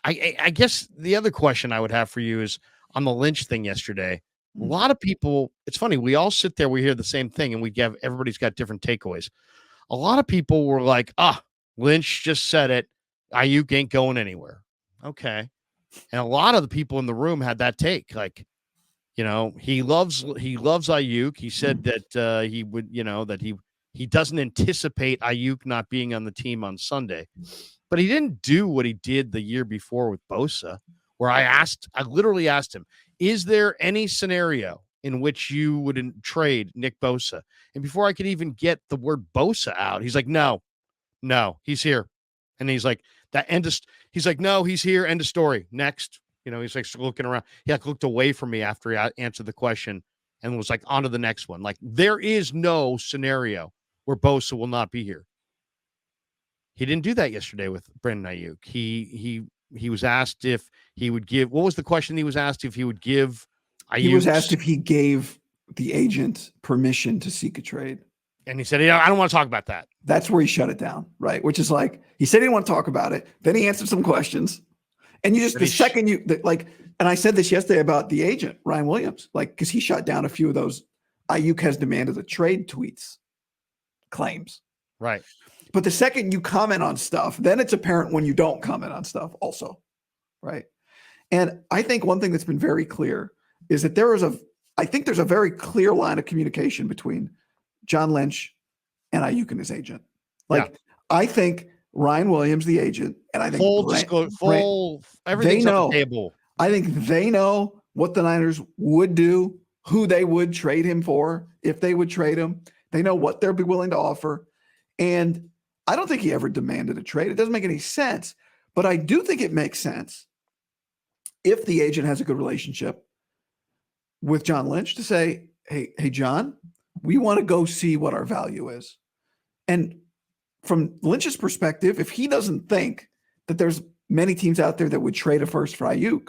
I guess the other question I would have for you is on the Lynch thing yesterday. A lot of people, it's funny, we all sit there, we hear the same thing, and everybody's got different takeaways. A lot of people were like, Lynch just said it. Aiyuk ain't going anywhere. Okay. And a lot of the people in the room had that take. Like, he loves Aiyuk. He said that he would, that he doesn't anticipate Aiyuk not being on the team on Sunday. But he didn't do what he did the year before with Bosa, where I literally asked him, is there any scenario in which you would trade Nick Bosa? And before I could even get the word Bosa out, he's like, no, he's here. And he's like, he's like, no, he's here. End of story. Next. He's like looking around. He looked away from me after he answered the question and was like, on to the next one. Like, there is no scenario where Bosa will not be here. He didn't do that yesterday with Brandon Aiyuk. He was asked if he would give. What was the question he was asked? If he would give Aiyuk. He was asked if he gave the agent permission to seek a trade. And he said, I don't want to talk about that. That's where he shut it down, right? Which is like, he said he didn't want to talk about it. Then he answered some questions. And you just, and I said this yesterday about the agent, Ryan Williams, because he shut down a few of those Aiyuk has demanded a trade tweets claims. Right. But the second you comment on stuff, then it's apparent when you don't comment on stuff also, right? And I think one thing that's been very clear is that there's a very clear line of communication between John Lynch and Aiyuk and his agent. I think Ryan Williams, the agent, and I think everything's on the table. I think they know what the Niners would do, who they would trade him for, if they would trade him. They know what they'll be willing to offer. And I don't think he ever demanded a trade. It doesn't make any sense. But I do think it makes sense if the agent has a good relationship with John Lynch to say, hey, John, we want to go see what our value is. And from Lynch's perspective, if he doesn't think that there's many teams out there that would trade a first for Aiyuk,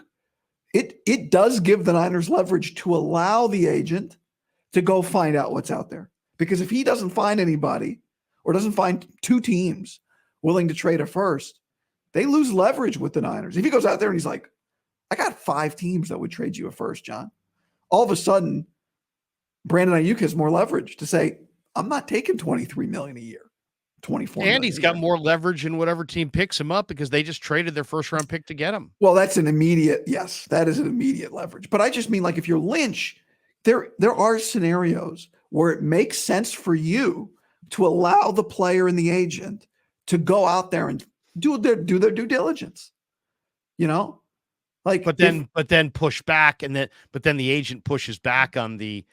it does give the Niners leverage to allow the agent to go find out what's out there. Because if he doesn't find anybody or doesn't find two teams willing to trade a first, they lose leverage with the Niners. If he goes out there and he's like, I got 5 teams that would trade you a first, John. All of a sudden, Brandon Aiyuk has more leverage to say, I'm not taking $23 million a year, $24 million. And he's got more leverage in whatever team picks him up because they just traded their first round pick to get him. Well, that is an immediate leverage. But I just mean, like, if you're Lynch, there are scenarios where it makes sense for you to allow the player and the agent to go out there and do their due diligence, but then push back. But then the agent pushes back on the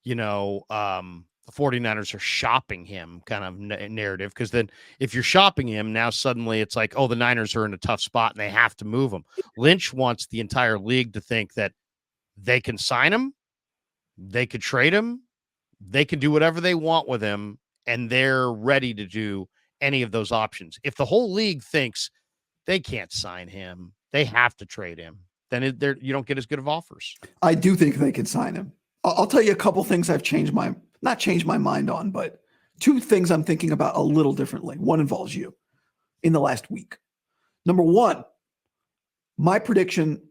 49ers are shopping him kind of narrative. Cause then if you're shopping him now, suddenly it's like, oh, the Niners are in a tough spot and they have to move him. Lynch wants the entire league to think that they can sign him. They could trade him. They can do whatever they want with him. And they're ready to do any of those options. If the whole league thinks they can't sign him, they have to trade him, then you don't get as good of offers. I do think they can sign him. I'll tell you a couple things I've not changed my mind on, but 2 things I'm thinking about a little differently. One involves you in the last week. Number 1, my prediction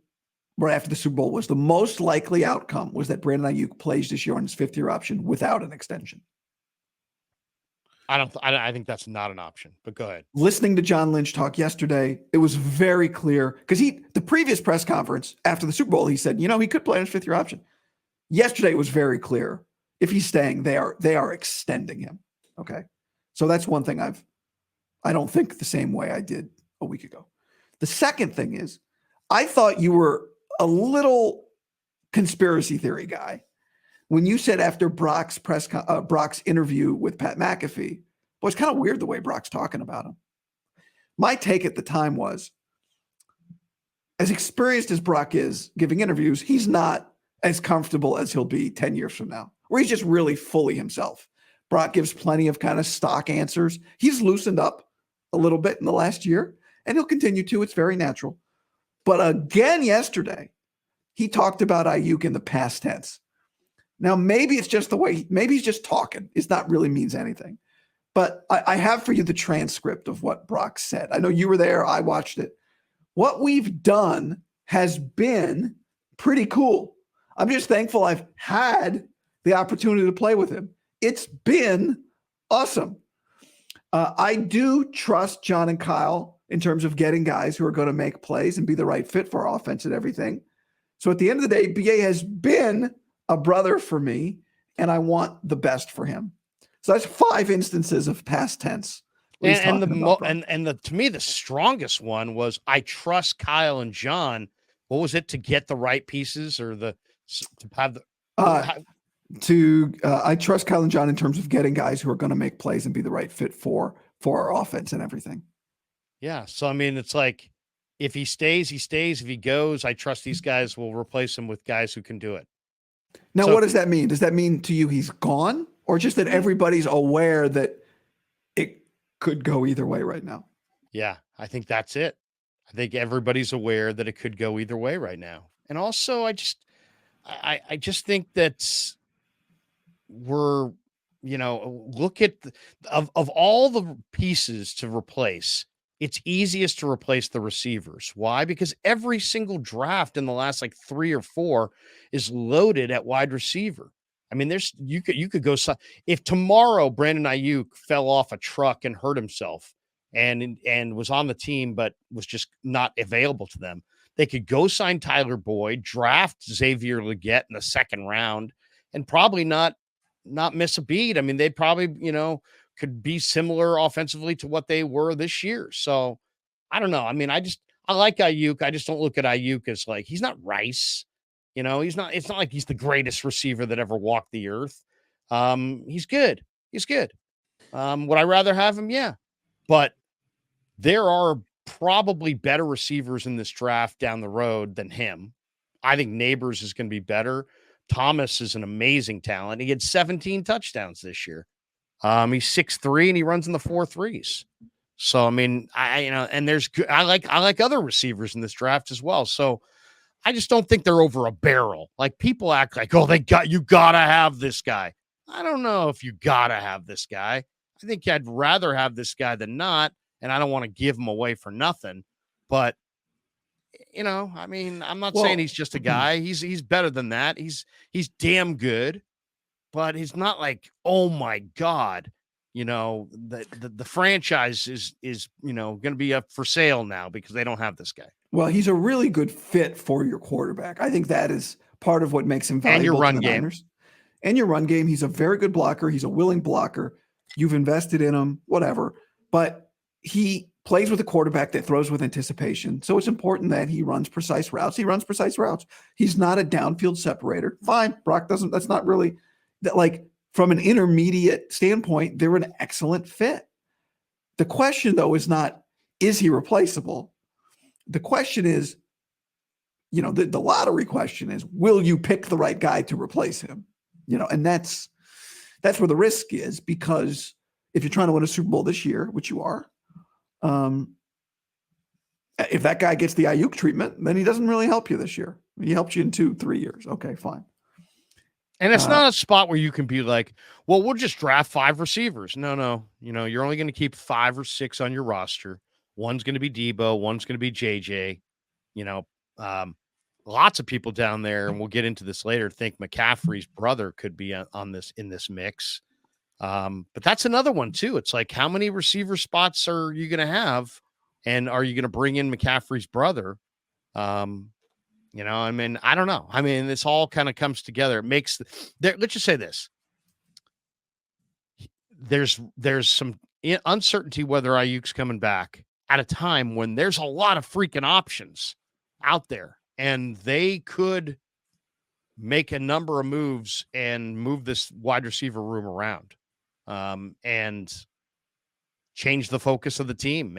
right after the Super Bowl was the most likely outcome was that Brandon Aiyuk plays this year on his 5th-year option without an extension. I think that's not an option, but go ahead. Listening to John Lynch talk yesterday, it was very clear because the previous press conference after the Super Bowl, he said, he could play on his 5th-year option. Yesterday, it was very clear. If he's staying, they are extending him. Okay. So that's one thing I don't think the same way I did a week ago. The second thing is, I thought you were a little conspiracy theory guy when you said after Brock's interview with Pat McAfee, well, it's kind of weird the way Brock's talking about him. My take at the time was, as experienced as Brock is giving interviews, he's not as comfortable as he'll be 10 years from now, where he's just really fully himself. Brock gives plenty of kind of stock answers. He's loosened up a little bit in the last year, and he'll continue to. It's very natural. But again, yesterday, he talked about Aiyuk in the past tense. Now, maybe it's just the way, maybe he's just talking. It's not really means anything. But I have for you the transcript of what Brock said. I know you were there. I watched it. what we've done has been pretty cool. I'm just thankful I've had the opportunity to play with him. It's been awesome. I do trust John and Kyle in terms of getting guys who are going to make plays and be the right fit for our offense and everything. So at the end of the day, BA has been a brother for me, and I want the best for him. So that's 5 instances of past tense. And to me, the strongest one was I trust Kyle and John. What was it, to get the right pieces, or to have the I trust Kyle and John in terms of getting guys who are going to make plays and be the right fit for our offense and everything. Yeah. So, I mean, it's like, if he stays, he stays. If he goes, I trust these guys will replace him with guys who can do it. Now, what does that mean? Does that mean to you he's gone, or just that everybody's aware that it could go either way right now? Yeah, I think that's it. I think everybody's aware that it could go either way right now. And also, I just think that we're, look at of all the pieces to replace, it's easiest to replace the receivers. Why? Because every single draft in the last 3 or 4 is loaded at wide receiver. I mean, you could go, if tomorrow Brandon Aiyuk fell off a truck and hurt himself and was on the team but was just not available to them, they could go sign Tyler Boyd, draft Xavier Legette in the 2nd round, and probably not miss a beat. I mean, they probably, could be similar offensively to what they were this year. So I don't know. I mean, I like Aiyuk. I just don't look at Aiyuk as he's not Rice. It's not like he's the greatest receiver that ever walked the earth. He's good. He's good. Would I rather have him? Yeah. But there are probably better receivers in this draft down the road than him. I think Neighbors is going to be better. Thomas is an amazing talent. He had 17 touchdowns this year. He's 6'3" and he runs in the 4.3s. So, I mean, and I like other receivers in this draft as well. So I just don't think they're over a barrel. Like, people act like, oh, you gotta have this guy. I don't know if you gotta have this guy. I think I'd rather have this guy than not. And I don't want to give him away for nothing, but I mean, I'm not saying he's just a guy. He's better than that. He's damn good. But he's not like, oh my God, the franchise is going to be up for sale now because they don't have this guy. Well, he's a really good fit for your quarterback. I think that is part of what makes him valuable. And your run to the game. Niners. And your run game. He's a very good blocker. He's a willing blocker. You've invested in him, whatever. But he plays with a quarterback that throws with anticipation. So it's important that he runs precise routes. He runs precise routes. He's not a downfield separator. Fine. Brock doesn't. That's not really that, from an intermediate standpoint, they're an excellent fit. The question, though, is not, is he replaceable? The question is, the lottery question is, will you pick the right guy to replace him? And that's where the risk is, because if you're trying to win a Super Bowl this year, which you are, if that guy gets the Aiyuk treatment, then he doesn't really help you this year. He helps you in 2-3 years. Okay, fine. And it's not a spot where you can be like, well, we'll just draft 5 receivers. No. You're only going to keep 5 or 6 on your roster. One's going to be Debo. One's going to be JJ. Lots of people down there, and we'll get into this later, think McCaffrey's brother could be in this mix. But that's another one too. It's like, how many receiver spots are you going to have? And are you going to bring in McCaffrey's brother? I mean, I don't know. I mean, this all kind of comes together. It makes let's just say this. There's some uncertainty whether Aiyuk's coming back at a time when there's a lot of freaking options out there, and they could make a number of moves and move this wide receiver room around, and change the focus of the team,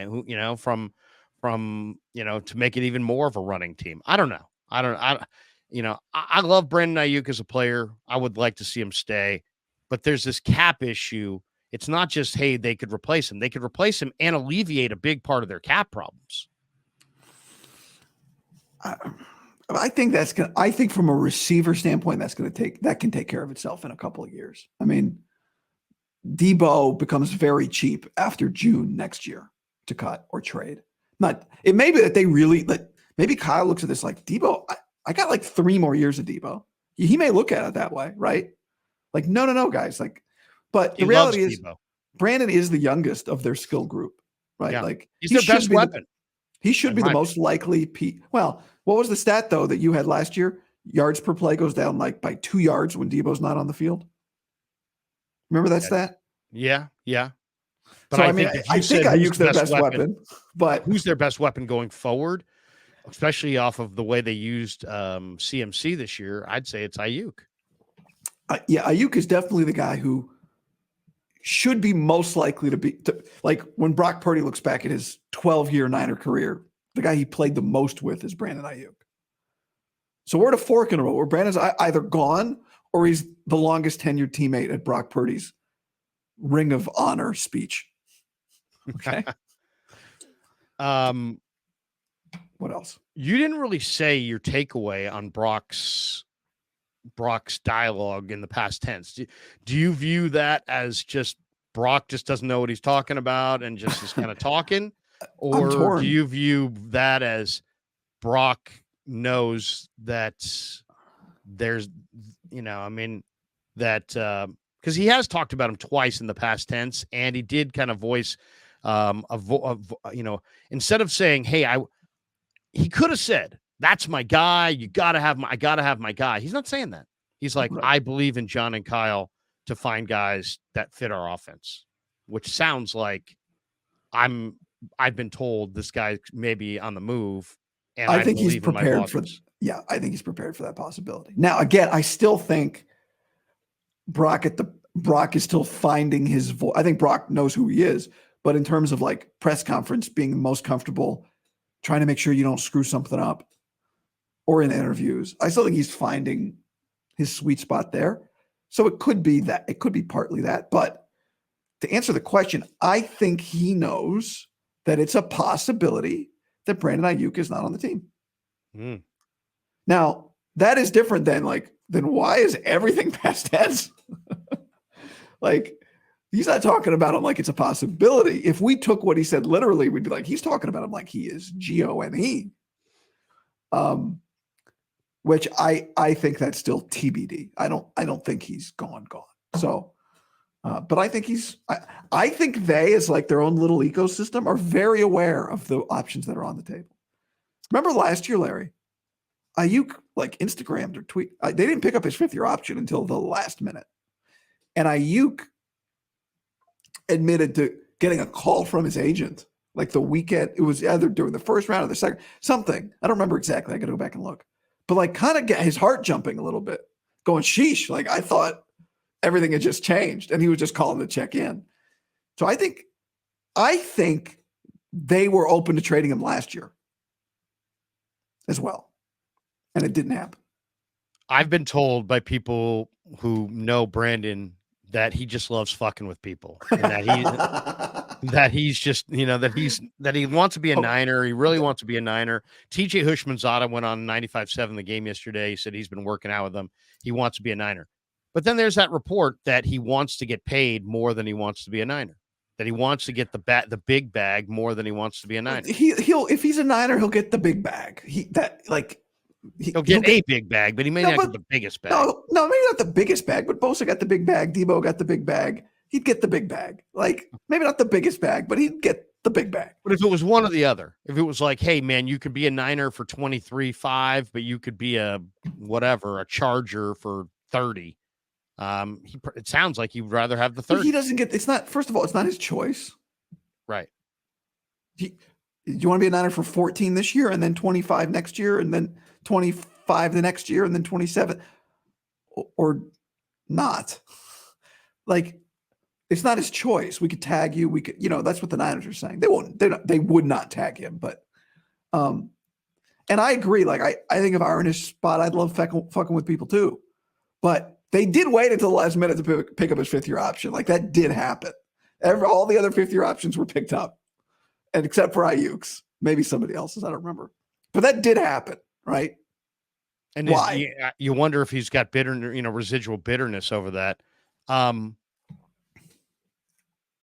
from to make it even more of a running team. I don't know. I love Brandon Aiyuk as a player. I would like to see him stay, but there's this cap issue. It's not just, hey, they could replace him. They could replace him and alleviate a big part of their cap problems. I think from a receiver standpoint, that can take care of itself in a couple of years. I mean, Debo becomes very cheap after June next year to cut or trade. Not it may be that they really like maybe Kyle looks at this like Debo, I got like 3 more years of Debo. He may look at it that way, right? Like, no, guys. Like, but He the loves reality is Debo. Brandon is the youngest of their skill group, right? Yeah. Like He's their best weapon. He should be the most likely. Well, what was the stat though that you had last year? Yards per play goes down like by 2 yards when Debo's not on the field. Remember that stat? Yeah. But so I mean, I think Aiyuk's their best weapon, but who's their best weapon going forward, especially off of the way they used CMC this year? I'd say it's Aiyuk. Yeah, Aiyuk is definitely the guy who should be most likely to be like when Brock Purdy looks back at his 12-year Niner career, the guy he played the most with is Brandon Aiyuk. So we're at a fork in the road where Brandon's either gone or he's the longest tenured teammate at Brock Purdy's Ring of Honor speech. Okay. What else? You didn't really say your takeaway on Brock's dialogue in the past tense. Do you view that as just Brock just doesn't know what he's talking about and just is kind of talking? Or do you view that as Brock knows that there's, that because he has talked about him twice in the past tense, and he did kind of voice instead of saying, hey, he could have said, that's my guy. I gotta have my guy. He's not saying that. He's like, right. I believe in John and Kyle to find guys that fit our offense, which sounds like I've been told this guy may be on the move. And I think he's prepared for, I think he's prepared for that possibility. Now, again, I still think Brock is still finding his voice. I think Brock knows who he is, but in terms of like press conference, being most comfortable, trying to make sure you don't screw something up, or in interviews, I still think he's finding his sweet spot there. So it could be that. It could be partly that. But to answer the question, I think he knows that it's a possibility that Brandon Aiyuk is not on the team. Mm. Now, that is different than why is everything past tense? Like, he's not talking about him like it's a possibility. If we took what he said literally, we'd be like, he's talking about him like he is Gone. Which I think that's still TBD. I don't think he's gone. So, but I think I think they, as like their own little ecosystem, are very aware of the options that are on the table. Remember last year, Larry, Aiyuk like Instagrammed or tweet. They didn't pick up his 5th-year option until the last minute, and Aiyuk admitted to getting a call from his agent like the weekend. It was either during the first round or the second, something. I don't remember exactly. I got to go back and look. But like kind of get his heart jumping a little bit, going, sheesh, like I thought everything had just changed. And he was just calling to check in. So I think they were open to trading him last year as well. And it didn't happen. I've been told by people who know Brandon that he just loves fucking with people, and that he's just, that he wants to be a Niner. He really wants to be a Niner. TJ Hushmanzada went on 95.7 the game yesterday. He said he's been working out with them. He wants to be a Niner. But then there's that report that he wants to get paid more than he wants to be a Niner, that he wants to get the big bag more than he wants to be a Niner. He'll if he's a Niner, he'll get the big bag. He'll get a big bag, but he may not get the biggest bag. No, maybe not the biggest bag, but Bosa got the big bag. Debo got the big bag. He'd get the big bag. Like, maybe not the biggest bag, but he'd get the big bag. But if it was one or the other, if it was like, hey, man, you could be a Niner for 23.5, but you could be a Charger for 30. It sounds like he'd rather have the 30. He doesn't get, first of all, it's not his choice. Right. Do you want to be a Niner for 14 this year and then 25 next year and then 25 the next year and then 27 or not? Like, it's not his choice. We could tag you. We could, that's what the Niners are saying. They would not tag him, but, and I agree. Like, I think if I were in his spot, I'd love fucking with people too, but they did wait until the last minute to pick up his 5th-year option. Like, that did happen. All the other 5th-year options were picked up, and except for Aiyuk's, maybe somebody else's. I don't remember, but that did happen, right? And why? You wonder if he's got residual bitterness over that.